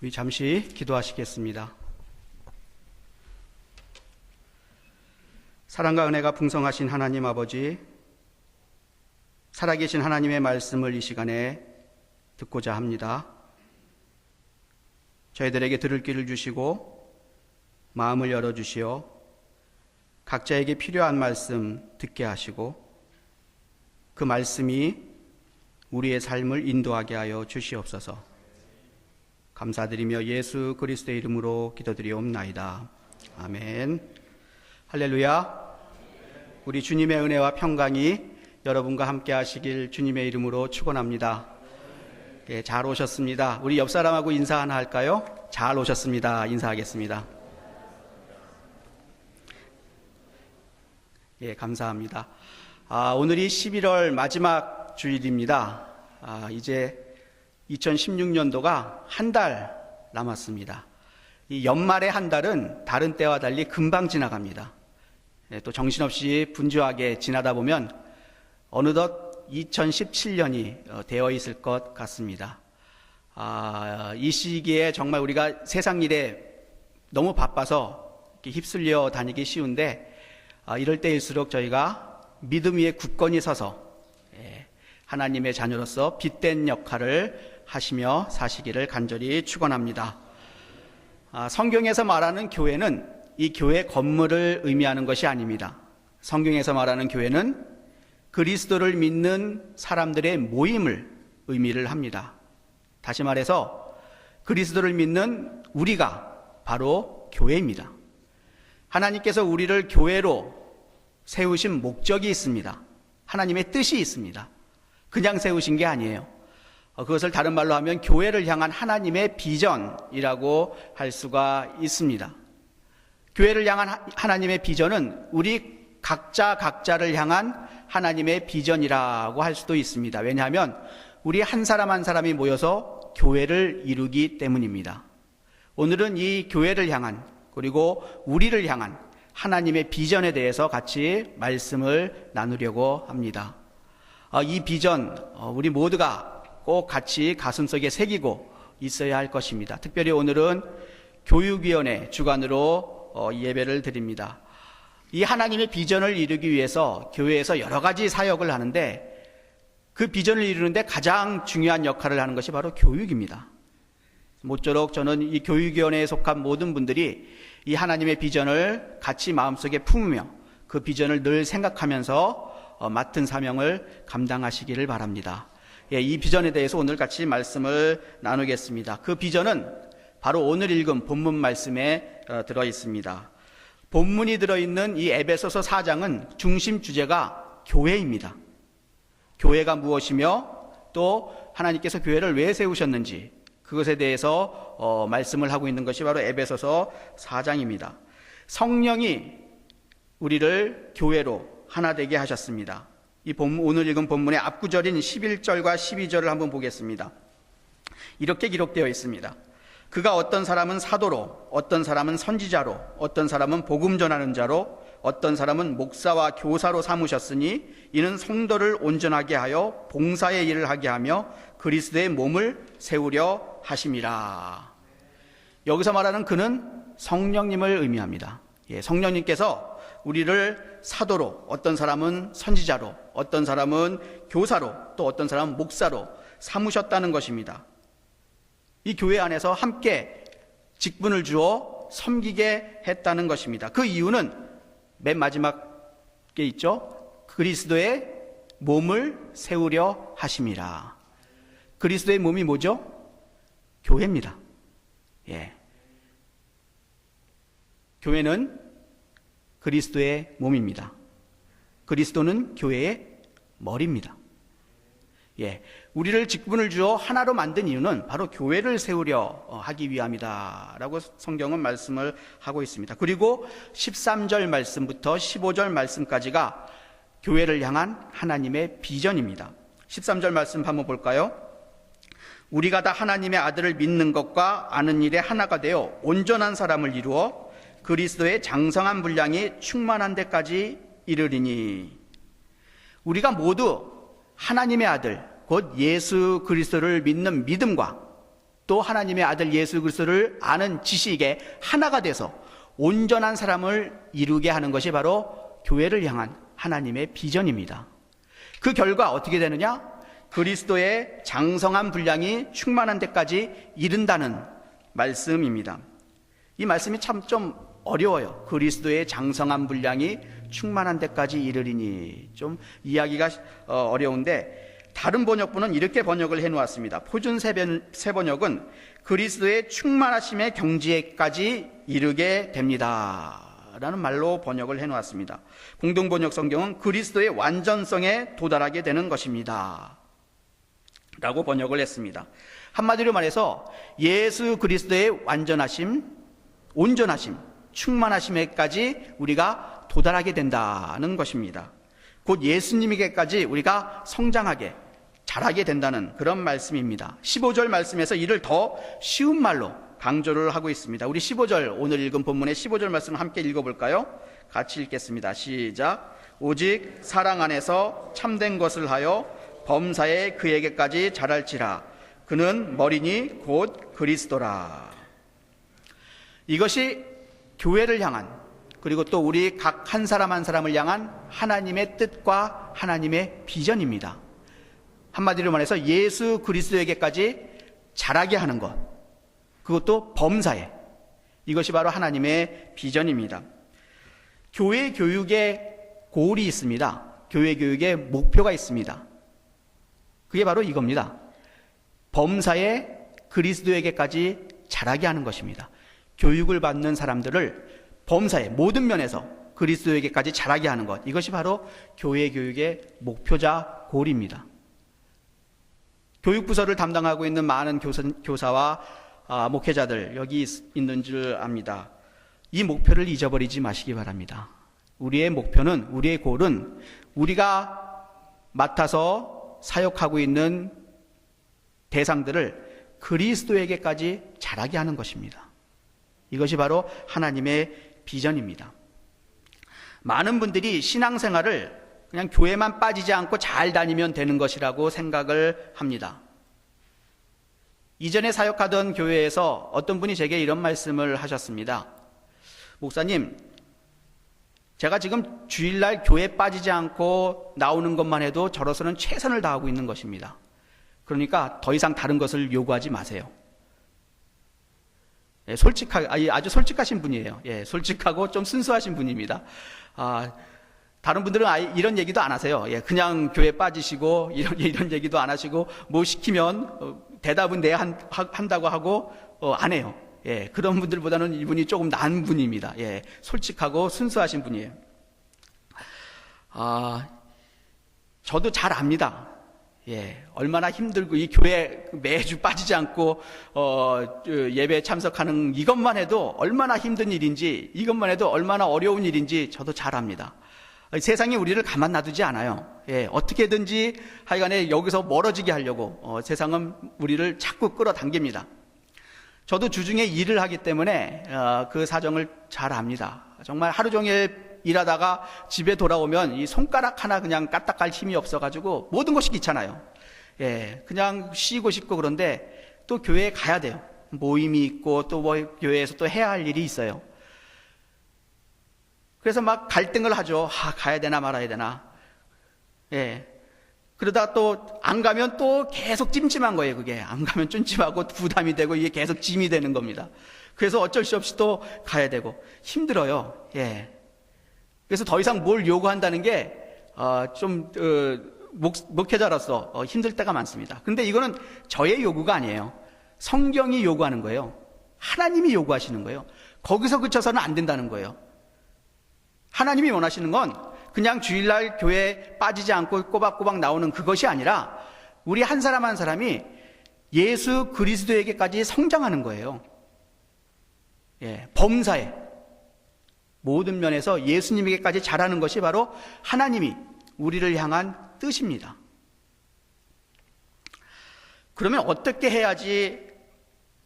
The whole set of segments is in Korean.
우리 잠시 기도하시겠습니다. 사랑과 은혜가 풍성하신 하나님 아버지, 살아계신 하나님의 말씀을 이 시간에 듣고자 합니다. 저희들에게 들을 길을 주시고 마음을 열어주시어 각자에게 필요한 말씀 듣게 하시고 그 말씀이 우리의 삶을 인도하게 하여 주시옵소서. 감사드리며 예수 그리스도의 이름으로 기도드리옵나이다. 아멘. 할렐루야. 우리 주님의 은혜와 평강이 여러분과 함께 하시길 주님의 이름으로 축원합니다. 예, 잘 오셨습니다. 우리 옆 사람하고 인사 하나 할까요? 잘 오셨습니다. 인사하겠습니다. 예, 감사합니다. 오늘이 11월 마지막 주일입니다. 이제 2016년도가 한 달 남았습니다. 이 연말의 한 달은 다른 때와 달리 금방 지나갑니다. 또 정신없이 분주하게 지나다 보면 어느덧 2017년이 되어 있을 것 같습니다. 이 시기에 정말 우리가 세상 일에 너무 바빠서 이렇게 휩쓸려 다니기 쉬운데 이럴 때일수록 저희가 믿음 위에 굳건히 서서 하나님의 자녀로서 빛된 역할을 하시며 사시기를 간절히 축원합니다. 성경에서 말하는 교회는 이 교회 건물을 의미하는 것이 아닙니다. 성경에서 말하는 교회는 그리스도를 믿는 사람들의 모임을 의미를 합니다. 다시 말해서 그리스도를 믿는 우리가 바로 교회입니다. 하나님께서 우리를 교회로 세우신 목적이 있습니다. 하나님의 뜻이 있습니다. 그냥 세우신 게 아니에요. 그것을 다른 말로 하면 교회를 향한 하나님의 비전이라고 할 수가 있습니다. 교회를 향한 하나님의 비전은 우리 각자를 향한 하나님의 비전이라고 할 수도 있습니다. 왜냐하면 우리 한 사람 한 사람이 모여서 교회를 이루기 때문입니다. 오늘은 이 교회를 향한 그리고 우리를 향한 하나님의 비전에 대해서 같이 말씀을 나누려고 합니다. 이 비전 우리 모두가 꼭 같이 가슴속에 새기고 있어야 할 것입니다. 특별히 오늘은 교육위원회 주관으로 예배를 드립니다. 이 하나님의 비전을 이루기 위해서 교회에서 여러 가지 사역을 하는데 그 비전을 이루는데 가장 중요한 역할을 하는 것이 바로 교육입니다. 모쪼록 저는 이 교육위원회에 속한 모든 분들이 이 하나님의 비전을 같이 마음속에 품으며 그 비전을 늘 생각하면서 맡은 사명을 감당하시기를 바랍니다. 이 비전에 대해서 오늘 같이 말씀을 나누겠습니다. 그 비전은 바로 오늘 읽은 본문 말씀에 들어 있습니다. 본문이 들어있는 이 에베소서 4장은 중심 주제가 교회입니다. 교회가 무엇이며 또 하나님께서 교회를 왜 세우셨는지 그것에 대해서 말씀을 하고 있는 것이 바로 에베소서 4장입니다. 성령이 우리를 교회로 하나 되게 하셨습니다. 오늘 읽은 본문의 앞구절인 11절과 12절을 한번 보겠습니다. 이렇게 기록되어 있습니다. 그가 어떤 사람은 사도로, 어떤 사람은 선지자로, 어떤 사람은 복음 전하는 자로, 어떤 사람은 목사와 교사로 삼으셨으니 이는 성도를 온전하게 하여 봉사의 일을 하게 하며 그리스도의 몸을 세우려 하심이라. 여기서 말하는 그는 성령님을 의미합니다. 성령님께서 우리를 사도로, 어떤 사람은 선지자로, 어떤 사람은 교사로, 또 어떤 사람은 목사로 삼으셨다는 것입니다. 이 교회 안에서 함께 직분을 주어 섬기게 했다는 것입니다. 그 이유는 맨 마지막에 있죠. 그리스도의 몸을 세우려 하심이라. 그리스도의 몸이 뭐죠? 교회입니다. 교회는 그리스도의 몸입니다. 그리스도는 교회의 머리입니다. 우리를 직분을 주어 하나로 만든 이유는 바로 교회를 세우려 하기 위함이다 라고 성경은 말씀을 하고 있습니다. 그리고 13절 말씀부터 15절 말씀까지가 교회를 향한 하나님의 비전입니다. 13절 말씀 한번 볼까요? 우리가 다 하나님의 아들을 믿는 것과 아는 일에 하나가 되어 온전한 사람을 이루어 그리스도의 장성한 분량이 충만한 데까지 이르리니. 우리가 모두 하나님의 아들 곧 예수 그리스도를 믿는 믿음과 또 하나님의 아들 예수 그리스도를 아는 지식에 하나가 돼서 온전한 사람을 이루게 하는 것이 바로 교회를 향한 하나님의 비전입니다. 그 결과 어떻게 되느냐? 그리스도의 장성한 분량이 충만한 데까지 이른다는 말씀입니다. 이 말씀이 참 좀 어려워요. 그리스도의 장성한 분량이 충만한 데까지 이르리니, 좀 이야기가 어려운데 다른 번역본은 이렇게 번역을 해놓았습니다. 표준 세번역은 그리스도의 충만하심의 경지에까지 이르게 됩니다 라는 말로 번역을 해놓았습니다. 공동번역 성경은 그리스도의 완전성에 도달하게 되는 것입니다 라고 번역을 했습니다. 한마디로 말해서 예수 그리스도의 완전하심, 온전하심, 충만하심에까지 우리가 도달하게 된다는 것입니다. 곧 예수님에게까지 우리가 성장하게, 자라게 된다는 그런 말씀입니다. 15절 말씀에서 이를 더 쉬운 말로 강조를 하고 있습니다. 우리 15절, 오늘 읽은 본문의 15절 말씀을 함께 읽어볼까요? 같이 읽겠습니다. 시작. 오직 사랑 안에서 참된 것을 하여 범사에 그에게까지 자랄지라. 그는 머리니 곧 그리스도라. 이것이 교회를 향한, 그리고 또 우리 각 한 사람 한 사람을 향한 하나님의 뜻과 하나님의 비전입니다. 한마디로 말해서 예수 그리스도에게까지 자라게 하는 것, 그것도 범사에, 이것이 바로 하나님의 비전입니다. 교회 교육에 고울이 있습니다. 교회 교육에 목표가 있습니다. 그게 바로 이겁니다. 범사에 그리스도에게까지 자라게 하는 것입니다. 교육을 받는 사람들을 범사에 모든 면에서 그리스도에게까지 자라게 하는 것, 이것이 바로 교회 교육의 목표자 고울입니다. 교육부서를 담당하고 있는 많은 교사와 목회자들 여기 있는 줄 압니다. 이 목표를 잊어버리지 마시기 바랍니다. 우리의 목표는, 우리의 골은 우리가 맡아서 사역하고 있는 대상들을 그리스도에게까지 자라게 하는 것입니다. 이것이 바로 하나님의 비전입니다. 많은 분들이 신앙생활을 그냥 교회만 빠지지 않고 잘 다니면 되는 것이라고 생각을 합니다. 이전에 사역하던 교회에서 어떤 분이 제게 이런 말씀을 하셨습니다. 목사님, 제가 지금 주일날 교회 빠지지 않고 나오는 것만 해도 저로서는 최선을 다하고 있는 것입니다. 그러니까 더 이상 다른 것을 요구하지 마세요. 아주 솔직하신 분이에요. 솔직하고 좀 순수하신 분입니다. 다른 분들은 이런 얘기도 안 하세요. 그냥 교회 빠지시고 이런 얘기도 안 하시고, 뭐 시키면 대답은 내 한다고 하고 안 해요. 그런 분들보다는 이분이 조금 나은 분입니다. 솔직하고 순수하신 분이에요. 저도 잘 압니다. 얼마나 힘들고, 이 교회 매주 빠지지 않고 예배 참석하는 이것만 해도 얼마나 힘든 일인지, 이것만 해도 얼마나 어려운 일인지 저도 잘 압니다. 세상이 우리를 가만 놔두지 않아요. 어떻게든지 하여간에 여기서 멀어지게 하려고 세상은 우리를 자꾸 끌어당깁니다. 저도 주중에 일을 하기 때문에 그 사정을 잘 압니다. 정말 하루 종일 일하다가 집에 돌아오면 이 손가락 하나 그냥 까딱할 힘이 없어가지고 모든 것이 귀찮아요. 그냥 쉬고 싶고, 그런데 또 교회에 가야 돼요. 모임이 있고 또 뭐 교회에서 또 해야 할 일이 있어요. 그래서 막 갈등을 하죠. 가야 되나 말아야 되나. 그러다가 또 안 가면 또 계속 찜찜한 거예요. 그게 안 가면 찜찜하고 부담이 되고, 이게 계속 짐이 되는 겁니다. 그래서 어쩔 수 없이 또 가야 되고 힘들어요. 그래서 더 이상 뭘 요구한다는 게 좀 목회자로서 힘들 때가 많습니다. 근데 이거는 저의 요구가 아니에요. 성경이 요구하는 거예요. 하나님이 요구하시는 거예요. 거기서 그쳐서는 안 된다는 거예요. 하나님이 원하시는 건 그냥 주일날 교회에 빠지지 않고 꼬박꼬박 나오는 그것이 아니라 우리 한 사람 한 사람이 예수 그리스도에게까지 성장하는 거예요. 범사에 모든 면에서 예수님에게까지 자라는 것이 바로 하나님이 우리를 향한 뜻입니다. 그러면 어떻게 해야지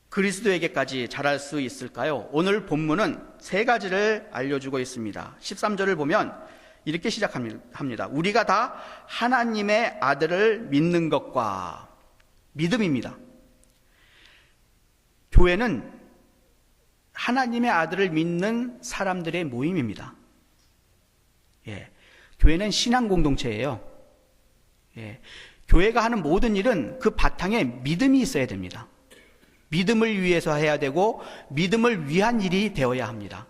그리스도에게까지 자랄 수 있을까요? 오늘 본문은 세 가지를 알려주고 있습니다. 13절을 보면 이렇게 시작합니다. 우리가 다 하나님의 아들을 믿는 것과, 믿음입니다. 교회는 하나님의 아들을 믿는 사람들의 모임입니다. 예. 교회는 신앙 공동체예요. 예. 교회가 하는 모든 일은 그 바탕에 믿음이 있어야 됩니다. 믿음을 위해서 해야 되고 믿음을 위한 일이 되어야 합니다.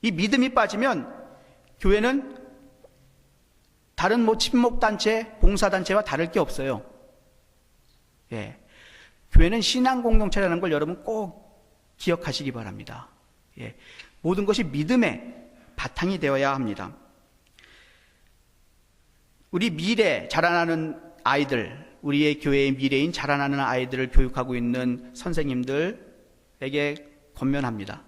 이 믿음이 빠지면 교회는 다른 친목단체, 봉사단체와 다를 게 없어요. 예. 교회는 신앙 공동체라는 걸 여러분 꼭 기억하시기 바랍니다. 예. 모든 것이 믿음의 바탕이 되어야 합니다. 우리 미래 자라나는 아이들, 우리의 교회의 미래인 자라나는 아이들을 교육하고 있는 선생님들에게 권면합니다.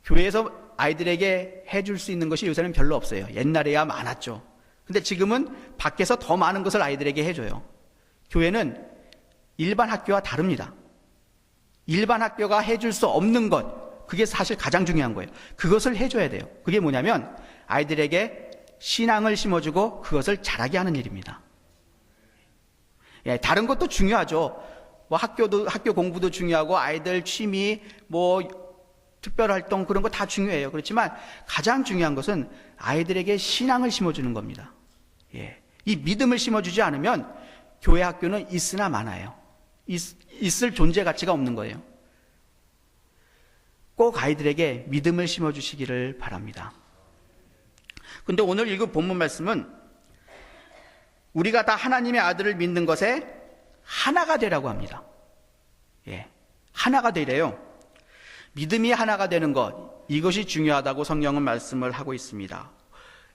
교회에서 아이들에게 해줄 수 있는 것이 요새는 별로 없어요. 옛날에야 많았죠. 근데 지금은 밖에서 더 많은 것을 아이들에게 해줘요. 교회는 일반 학교와 다릅니다. 일반 학교가 해줄 수 없는 것, 그게 사실 가장 중요한 거예요. 그것을 해줘야 돼요. 그게 뭐냐면 아이들에게 신앙을 심어주고 그것을 자라게 하는 일입니다. 예, 다른 것도 중요하죠. 학교 공부도 중요하고 아이들 취미, 특별활동 그런 거 다 중요해요. 그렇지만 가장 중요한 것은 아이들에게 신앙을 심어주는 겁니다. 예, 이 믿음을 심어주지 않으면 교회 학교는 있으나 마나요. 있을 존재 가치가 없는 거예요. 꼭 아이들에게 믿음을 심어주시기를 바랍니다. 근데 오늘 읽은 본문 말씀은 우리가 다 하나님의 아들을 믿는 것에 하나가 되라고 합니다. 예, 하나가 되래요. 믿음이 하나가 되는 것, 이것이 중요하다고 성경은 말씀을 하고 있습니다.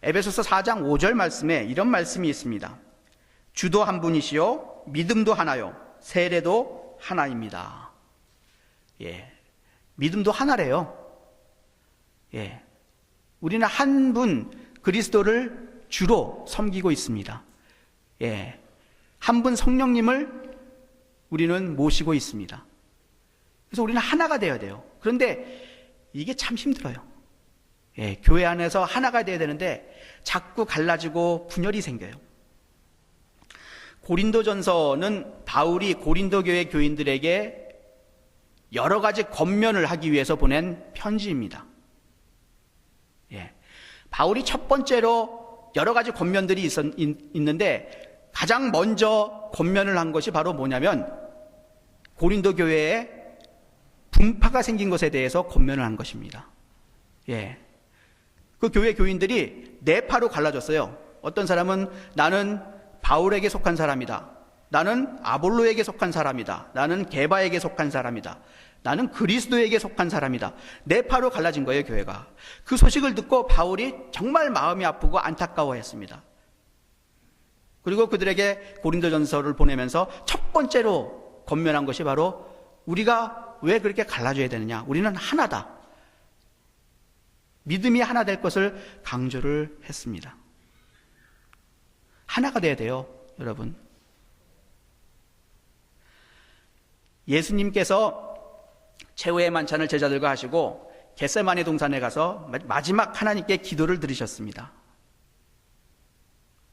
에베소서 4장 5절 말씀에 이런 말씀이 있습니다. 주도 한 분이시요 믿음도 하나요 세례도 하나입니다. 예, 믿음도 하나래요. 예, 우리는 한 분 그리스도를 주로 섬기고 있습니다. 예, 한 분 성령님을 우리는 모시고 있습니다. 그래서 우리는 하나가 되어야 돼요. 그런데 이게 참 힘들어요. 예, 교회 안에서 하나가 되어야 되는데 자꾸 갈라지고 분열이 생겨요. 고린도전서는 바울이 고린도 교회 교인들에게 여러 가지 권면을 하기 위해서 보낸 편지입니다. 예, 바울이 첫 번째로 여러 가지 권면들이 있는데 가장 먼저 권면을 한 것이 바로 뭐냐면 고린도 교회에 분파가 생긴 것에 대해서 권면을 한 것입니다. 예, 그 교회 교인들이 네 파로 갈라졌어요. 어떤 사람은 나는 바울에게 속한 사람이다. 나는 아볼로에게 속한 사람이다. 나는 게바에게 속한 사람이다. 나는 그리스도에게 속한 사람이다. 네 파로 갈라진 거예요, 교회가. 그 소식을 듣고 바울이 정말 마음이 아프고 안타까워했습니다. 그리고 그들에게 고린도전서를 보내면서 첫 번째로 권면한 것이 바로 우리가 왜 그렇게 갈라져야 되느냐? 우리는 하나다. 믿음이 하나 될 것을 강조를 했습니다. 하나가 돼야 돼요, 여러분. 예수님께서 최후의 만찬을 제자들과 하시고 겟세마네 동산에 가서 마지막 하나님께 기도를 드리셨습니다.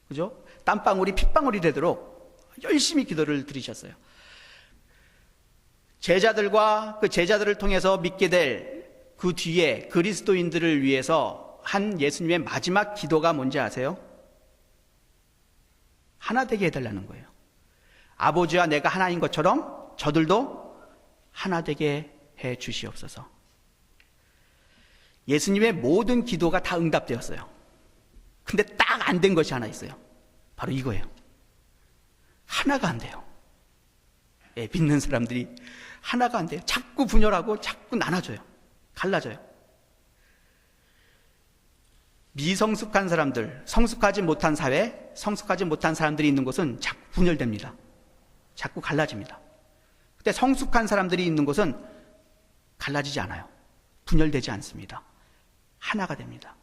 그죠? 땀방울이 핏방울이 되도록 열심히 기도를 드리셨어요. 제자들과 그 제자들을 통해서 믿게 될 그 뒤에 그리스도인들을 위해서 한 예수님의 마지막 기도가 뭔지 아세요? 하나 되게 해달라는 거예요. 아버지와 내가 하나인 것처럼 저들도 하나 되게 해 주시옵소서. 예수님의 모든 기도가 다 응답되었어요. 근데 딱 안 된 것이 하나 있어요. 바로 이거예요. 하나가 안 돼요. 예, 믿는 사람들이 하나가 안 돼요. 자꾸 분열하고 자꾸 나눠져요. 갈라져요. 미성숙한 사람들, 성숙하지 못한 사회, 성숙하지 못한 사람들이 있는 곳은 자꾸 분열됩니다. 자꾸 갈라집니다. 근데 성숙한 사람들이 있는 곳은 갈라지지 않아요. 분열되지 않습니다. 하나가 됩니다.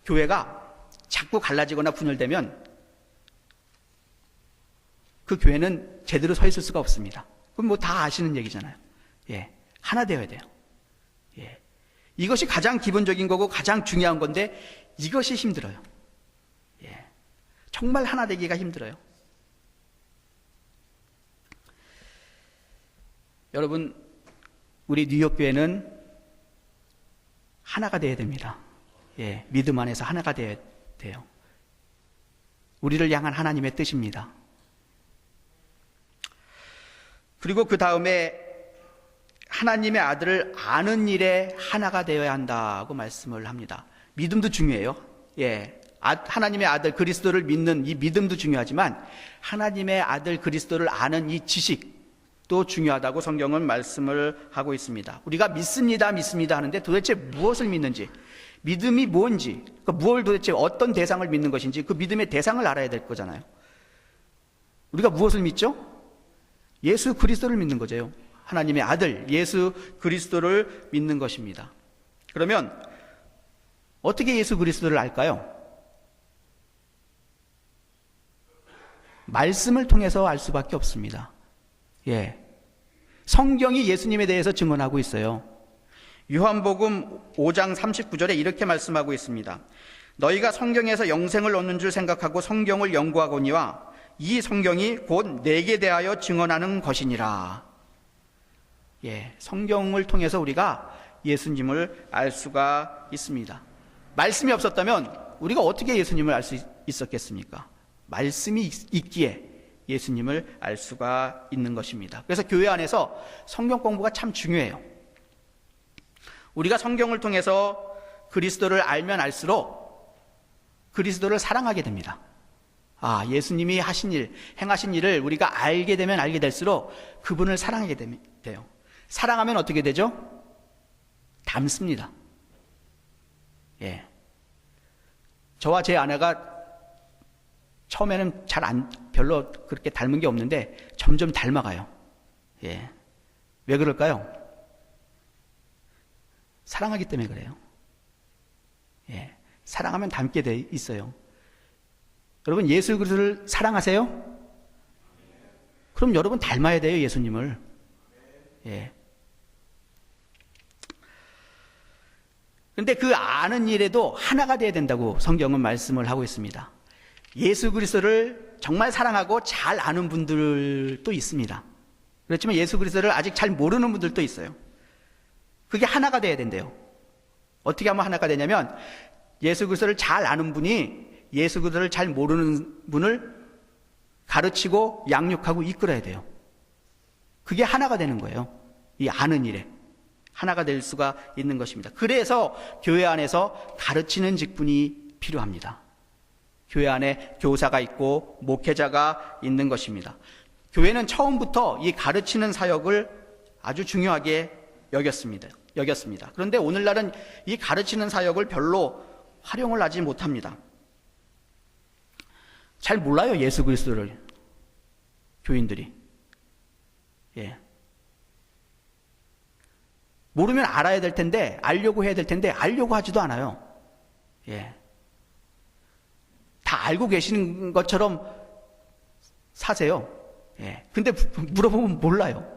교회가 자꾸 갈라지거나 분열되면 그 교회는 제대로 서 있을 수가 없습니다. 그럼 다 아시는 얘기잖아요. 예, 하나 되어야 돼요. 예, 이것이 가장 기본적인 거고 가장 중요한 건데 이것이 힘들어요. 예, 정말 하나 되기가 힘들어요. 여러분, 우리 뉴욕교회는 하나가 되어야 됩니다. 예, 믿음 안에서 하나가 되어야 돼요. 우리를 향한 하나님의 뜻입니다. 그리고 그 다음에 하나님의 아들을 아는 일에 하나가 되어야 한다고 말씀을 합니다. 믿음도 중요해요. 예, 하나님의 아들 그리스도를 믿는 이 믿음도 중요하지만 하나님의 아들 그리스도를 아는 이 지식도 중요하다고 성경은 말씀을 하고 있습니다. 우리가 믿습니다 하는데 도대체 무엇을 믿는지, 믿음이 뭔지, 무엇을 도대체 어떤 대상을 믿는 것인지 그 믿음의 대상을 알아야 될 거잖아요. 우리가 무엇을 믿죠? 예수 그리스도를 믿는 거죠. 하나님의 아들 예수 그리스도를 믿는 것입니다. 그러면 어떻게 예수 그리스도를 알까요? 말씀을 통해서 알 수밖에 없습니다. 예, 성경이 예수님에 대해서 증언하고 있어요. 요한복음 5장 39절에 이렇게 말씀하고 있습니다. 너희가 성경에서 영생을 얻는 줄 생각하고 성경을 연구하거니와 이 성경이 곧 내게 대하여 증언하는 것이니라. 예, 성경을 통해서 우리가 예수님을 알 수가 있습니다. 말씀이 없었다면 우리가 어떻게 예수님을 알 수 있었겠습니까? 말씀이 있기에 예수님을 알 수가 있는 것입니다. 그래서 교회 안에서 성경 공부가 참 중요해요. 우리가 성경을 통해서 그리스도를 알면 알수록 그리스도를 사랑하게 됩니다. 예수님이 하신 일, 행하신 일을 우리가 알게 되면 알게 될수록 그분을 사랑하게 돼요. 사랑하면 어떻게 되죠? 닮습니다. 예. 저와 제 아내가 처음에는 별로 그렇게 닮은 게 없는데 점점 닮아가요. 예. 왜 그럴까요? 사랑하기 때문에 그래요. 예. 사랑하면 닮게 돼 있어요. 여러분, 예수 그리스도를 사랑하세요? 그럼 여러분 닮아야 돼요, 예수님을. 예. 근데 그 아는 일에도 하나가 돼야 된다고 성경은 말씀을 하고 있습니다. 예수 그리스도를 정말 사랑하고 잘 아는 분들도 있습니다. 그렇지만 예수 그리스도를 아직 잘 모르는 분들도 있어요. 그게 하나가 돼야 된대요. 어떻게 하면 하나가 되냐면 예수 그리스도를 잘 아는 분이 예수 그리스도를 잘 모르는 분을 가르치고 양육하고 이끌어야 돼요. 그게 하나가 되는 거예요. 이 아는 일에 하나가 될 수가 있는 것입니다. 그래서 교회 안에서 가르치는 직분이 필요합니다. 교회 안에 교사가 있고 목회자가 있는 것입니다. 교회는 처음부터 이 가르치는 사역을 아주 중요하게 여겼습니다. 그런데 오늘날은 이 가르치는 사역을 별로 활용을 하지 못합니다. 잘 몰라요, 예수 그리스도를. 교인들이. 예. 모르면 알아야 될 텐데, 알려고 해야 될 텐데, 알려고 하지도 않아요. 예. 다 알고 계시는 것처럼 사세요. 예. 근데 물어보면 몰라요.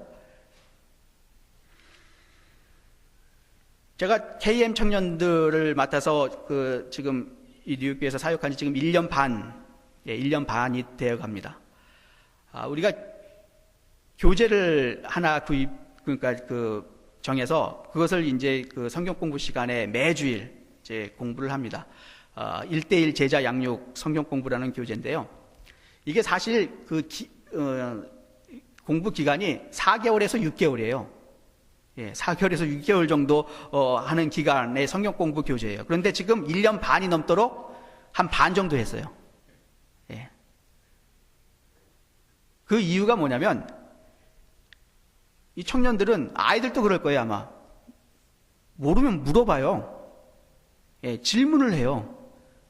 제가 KM 청년들을 맡아서 지금 이 뉴욕교회에서 사역한 지 지금 1년 반이 되어 갑니다. 우리가 교재를 하나 정해서 그것을 이제 성경 공부 시간에 매주일 이제 공부를 합니다. 1:1 제자 양육 성경 공부라는 교재인데요. 이게 사실 공부 기간이 4개월에서 6개월이에요. 예, 4개월에서 6개월 정도 하는 기간의 성경 공부 교재예요. 그런데 지금 1년 반이 넘도록 한 반 정도 했어요. 예. 그 이유가 뭐냐면 이 청년들은 아이들도 그럴 거예요, 아마. 모르면 물어봐요. 예, 질문을 해요.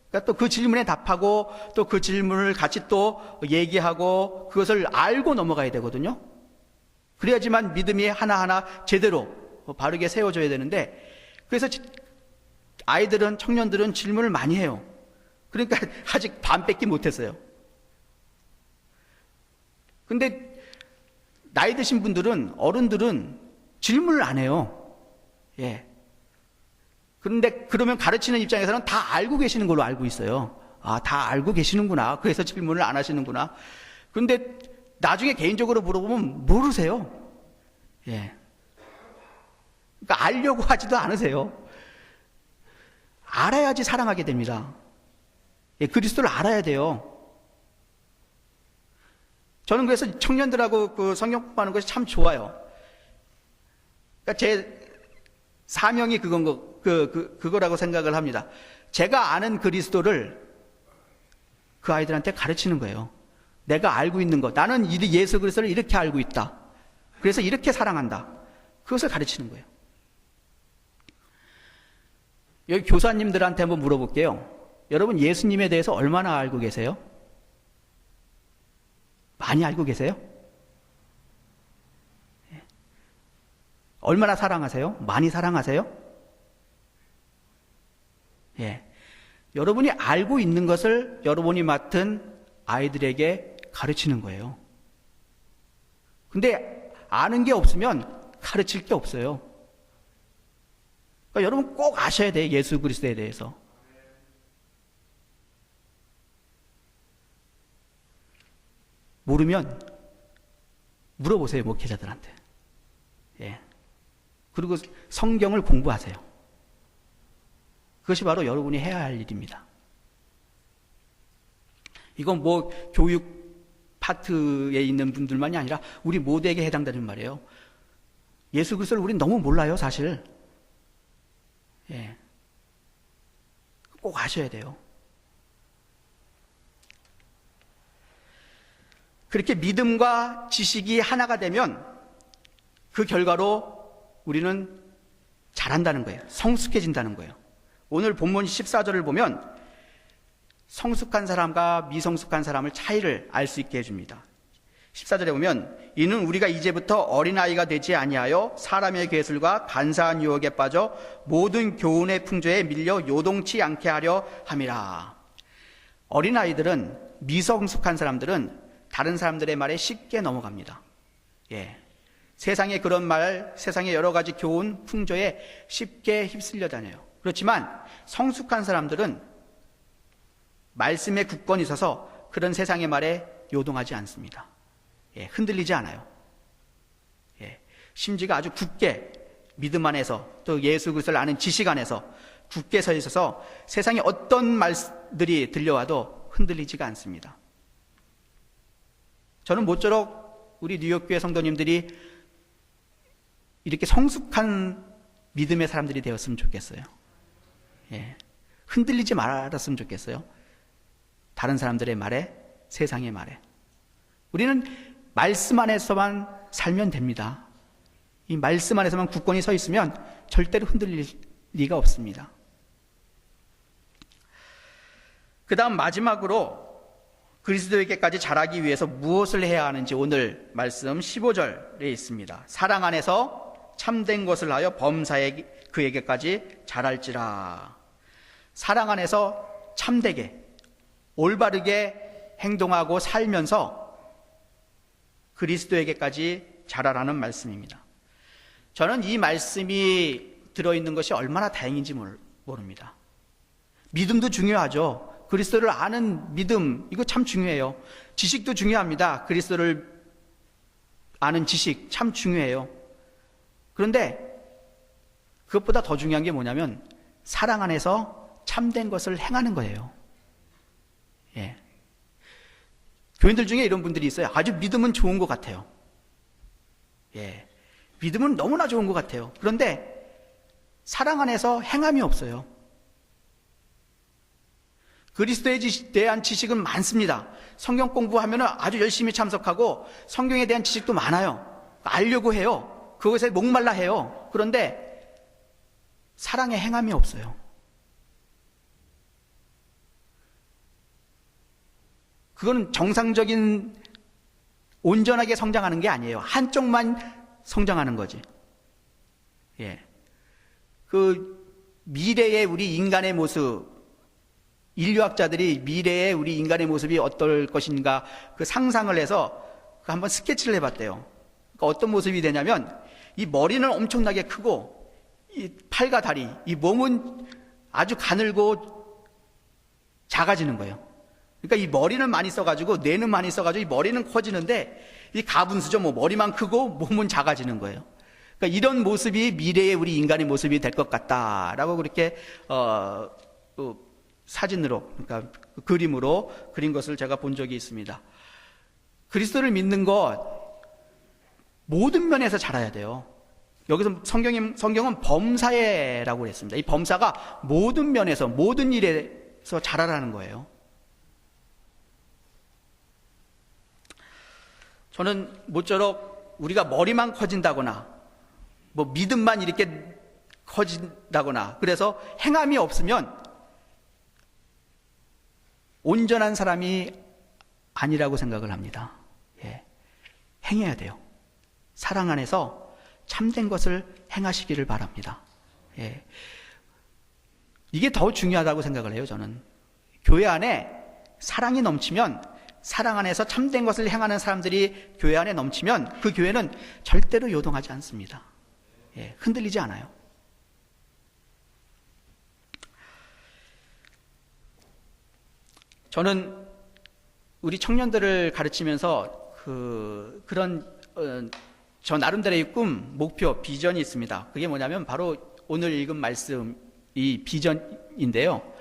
그러니까 또 그 질문에 답하고 또 그 질문을 같이 또 얘기하고 그것을 알고 넘어가야 되거든요. 그래야지만 믿음이 하나하나 제대로 바르게 세워져야 되는데, 그래서 아이들은, 청년들은 질문을 많이 해요. 그러니까 아직 반 뺏기 못했어요. 근데 나이 드신 분들은, 어른들은 질문을 안 해요. 예. 그런데 그러면 가르치는 입장에서는 다 알고 계시는 걸로 알고 있어요. 다 알고 계시는구나. 그래서 질문을 안 하시는구나. 그런데 나중에 개인적으로 물어보면 모르세요. 예. 그러니까 알려고 하지도 않으세요. 알아야지 사랑하게 됩니다. 예, 그리스도를 알아야 돼요. 저는 그래서 청년들하고 그 성경 공부하는 것이 참 좋아요. 그러니까 제 사명이 그거라고 생각을 합니다. 제가 아는 그리스도를 그 아이들한테 가르치는 거예요. 내가 알고 있는 것. 나는 예수 그리스도를 이렇게 알고 있다. 그래서 이렇게 사랑한다. 그것을 가르치는 거예요. 여기 교사님들한테 한번 물어볼게요. 여러분 예수님에 대해서 얼마나 알고 계세요? 많이 알고 계세요? 얼마나 사랑하세요? 많이 사랑하세요? 예. 여러분이 알고 있는 것을 여러분이 맡은 아이들에게 가르치는 거예요. 근데 아는 게 없으면 가르칠 게 없어요. 그러니까 여러분 꼭 아셔야 돼요. 예수 그리스도에 대해서. 모르면 물어보세요. 목회자들한테. 예. 그리고 성경을 공부하세요. 그것이 바로 여러분이 해야 할 일입니다. 이건 뭐 교육 파트에 있는 분들만이 아니라 우리 모두에게 해당되는 말이에요. 예수 그리스도를 우린 너무 몰라요, 사실. 예. 꼭 아셔야 돼요. 그렇게 믿음과 지식이 하나가 되면 그 결과로 우리는 잘한다는 거예요. 성숙해진다는 거예요. 오늘 본문 14절을 보면 성숙한 사람과 미성숙한 사람을 차이를 알 수 있게 해줍니다. 14절에 보면 이는 우리가 이제부터 어린아이가 되지 아니하여 사람의 괴술과 간사한 유혹에 빠져 모든 교훈의 풍조에 밀려 요동치 않게 하려 함이라. 어린아이들은, 미성숙한 사람들은 다른 사람들의 말에 쉽게 넘어갑니다. 예. 세상의 그런 말, 세상의 여러 가지 교훈, 풍조에 쉽게 휩쓸려 다녀요. 그렇지만 성숙한 사람들은 말씀에 굳건히 서서 그런 세상의 말에 요동하지 않습니다. 예, 흔들리지 않아요. 예, 심지가 아주 굳게 믿음 안에서 또 예수 그리스도를 아는 지식 안에서 굳게 서 있어서 세상에 어떤 말들이 들려와도 흔들리지가 않습니다. 저는 모쪼록 우리 뉴욕교회 성도님들이 이렇게 성숙한 믿음의 사람들이 되었으면 좋겠어요. 예, 흔들리지 말았으면 좋겠어요. 다른 사람들의 말에, 세상의 말에. 우리는 말씀 안에서만 살면 됩니다. 이 말씀 안에서만 굳건히 서 있으면 절대로 흔들릴 리가 없습니다. 그 다음 마지막으로 그리스도에게까지 자라기 위해서 무엇을 해야 하는지 오늘 말씀 15절에 있습니다. 사랑 안에서 참된 것을 하여 범사에 그에게까지 자랄지라. 사랑 안에서 참되게 올바르게 행동하고 살면서 그리스도에게까지 자라라는 말씀입니다. 저는 이 말씀이 들어있는 것이 얼마나 다행인지 모릅니다. 믿음도 중요하죠. 그리스도를 아는 믿음, 이거 참 중요해요. 지식도 중요합니다. 그리스도를 아는 지식 참 중요해요. 그런데 그것보다 더 중요한 게 뭐냐면 사랑 안에서 참된 것을 행하는 거예요. 예. 교인들 중에 이런 분들이 있어요. 아주 믿음은 좋은 것 같아요. 예. 믿음은 너무나 좋은 것 같아요. 그런데 사랑 안에서 행함이 없어요. 그리스도에 대한 지식은 많습니다. 성경 공부하면 아주 열심히 참석하고 성경에 대한 지식도 많아요. 알려고 해요. 그것에 목말라 해요. 그런데 사랑의 행함이 없어요. 그건 정상적인 온전하게 성장하는 게 아니에요. 한쪽만 성장하는 거지. 예. 그 미래의 우리 인간의 모습, 인류학자들이 미래의 우리 인간의 모습이 어떨 것인가 그 상상을 해서 한번 스케치를 해봤대요. 그러니까 어떤 모습이 되냐면 이 머리는 엄청나게 크고 이 팔과 다리, 이 몸은 아주 가늘고 작아지는 거예요. 그러니까 이 머리는 많이 써가지고 뇌는 많이 써가지고 이 머리는 커지는데 이 가분수죠. 뭐 머리만 크고 몸은 작아지는 거예요. 그러니까 이런 모습이 미래의 우리 인간의 모습이 될 것 같다라고 그렇게 사진으로, 그러니까 그림으로 그린 것을 제가 본 적이 있습니다. 그리스도를 믿는 것 모든 면에서 자라야 돼요. 여기서 성경은 범사에라고 했습니다. 이 범사가 모든 면에서, 모든 일에서 자라라는 거예요. 저는 모쪼록 우리가 머리만 커진다거나, 뭐 믿음만 이렇게 커진다거나, 그래서 행함이 없으면 온전한 사람이 아니라고 생각을 합니다. 예. 행해야 돼요. 사랑 안에서 참된 것을 행하시기를 바랍니다. 예. 이게 더 중요하다고 생각을 해요, 저는. 교회 안에 사랑이 넘치면, 사랑 안에서 참된 것을 행하는 사람들이 교회 안에 넘치면 그 교회는 절대로 요동하지 않습니다. 예, 흔들리지 않아요. 저는 우리 청년들을 가르치면서 저 나름대로의 꿈, 목표, 비전이 있습니다. 그게 뭐냐면 바로 오늘 읽은 말씀, 이 비전인데요.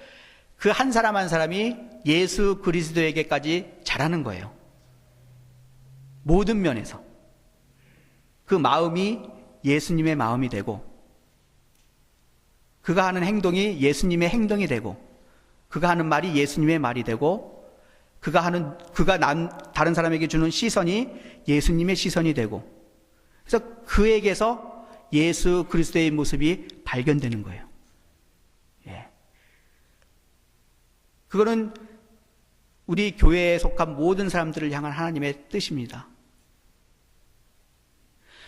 그 한 사람 한 사람이 예수 그리스도에게까지 자라는 거예요. 모든 면에서. 그 마음이 예수님의 마음이 되고, 그가 하는 행동이 예수님의 행동이 되고, 그가 하는 말이 예수님의 말이 되고, 다른 사람에게 주는 시선이 예수님의 시선이 되고, 그래서 그에게서 예수 그리스도의 모습이 발견되는 거예요. 예. 그거는 우리 교회에 속한 모든 사람들을 향한 하나님의 뜻입니다.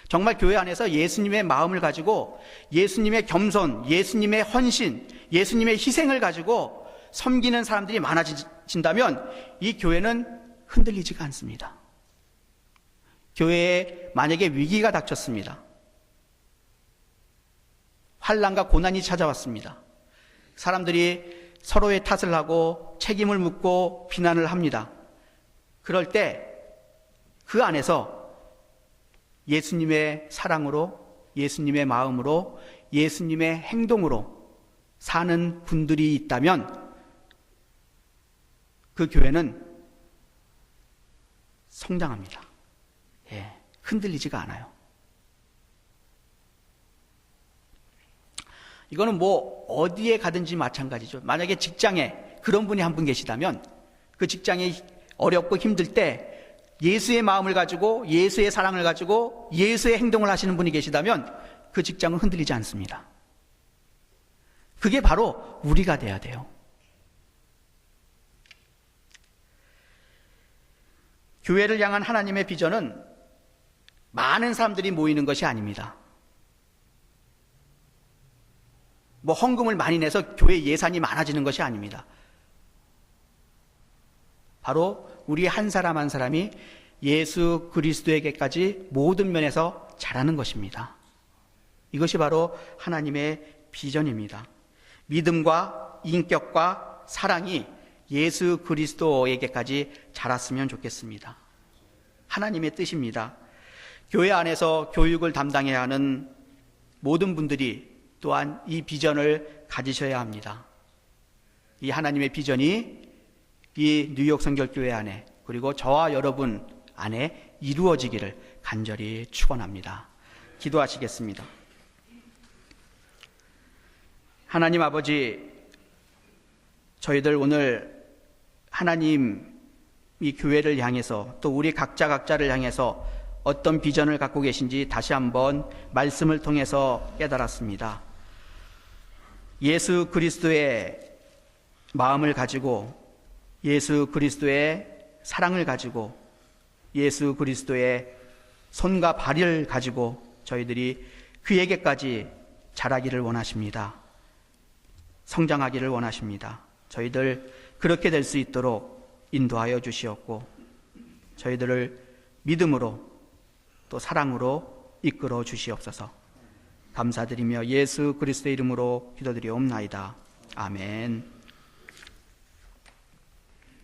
정말 교회 안에서 예수님의 마음을 가지고 예수님의 겸손, 예수님의 헌신, 예수님의 희생을 가지고 섬기는 사람들이 많아진다면 이 교회는 흔들리지가 않습니다. 교회에 만약에 위기가 닥쳤습니다. 환난과 고난이 찾아왔습니다. 사람들이 서로의 탓을 하고 책임을 묻고 비난을 합니다. 그럴 때 그 안에서 예수님의 사랑으로, 예수님의 마음으로, 예수님의 행동으로 사는 분들이 있다면 그 교회는 성장합니다. 예, 흔들리지가 않아요. 이거는 뭐 어디에 가든지 마찬가지죠. 만약에 직장에 그런 분이 한 분 계시다면 그 직장이 어렵고 힘들 때 예수의 마음을 가지고 예수의 사랑을 가지고 예수의 행동을 하시는 분이 계시다면 그 직장은 흔들리지 않습니다. 그게 바로 우리가 돼야 돼요. 교회를 향한 하나님의 비전은 많은 사람들이 모이는 것이 아닙니다. 뭐 헌금을 많이 내서 교회 예산이 많아지는 것이 아닙니다. 바로 우리 한 사람 한 사람이 예수 그리스도에게까지 모든 면에서 자라는 것입니다. 이것이 바로 하나님의 비전입니다. 믿음과 인격과 사랑이 예수 그리스도에게까지 자랐으면 좋겠습니다. 하나님의 뜻입니다. 교회 안에서 교육을 담당해야 하는 모든 분들이 또한 이 비전을 가지셔야 합니다. 이 하나님의 비전이 이 뉴욕 성결교회 안에 그리고 저와 여러분 안에 이루어지기를 간절히 축원합니다. 기도하시겠습니다. 하나님 아버지, 저희들 오늘 하나님 이 교회를 향해서 또 우리 각자를 향해서 어떤 비전을 갖고 계신지 다시 한번 말씀을 통해서 깨달았습니다. 예수 그리스도의 마음을 가지고 예수 그리스도의 사랑을 가지고 예수 그리스도의 손과 발을 가지고 저희들이 그에게까지 자라기를 원하십니다. 성장하기를 원하십니다. 저희들 그렇게 될 수 있도록 인도하여 주시옵고 저희들을 믿음으로 또 사랑으로 이끌어 주시옵소서. 감사드리며 예수 그리스도의 이름으로 기도드리옵나이다. 아멘.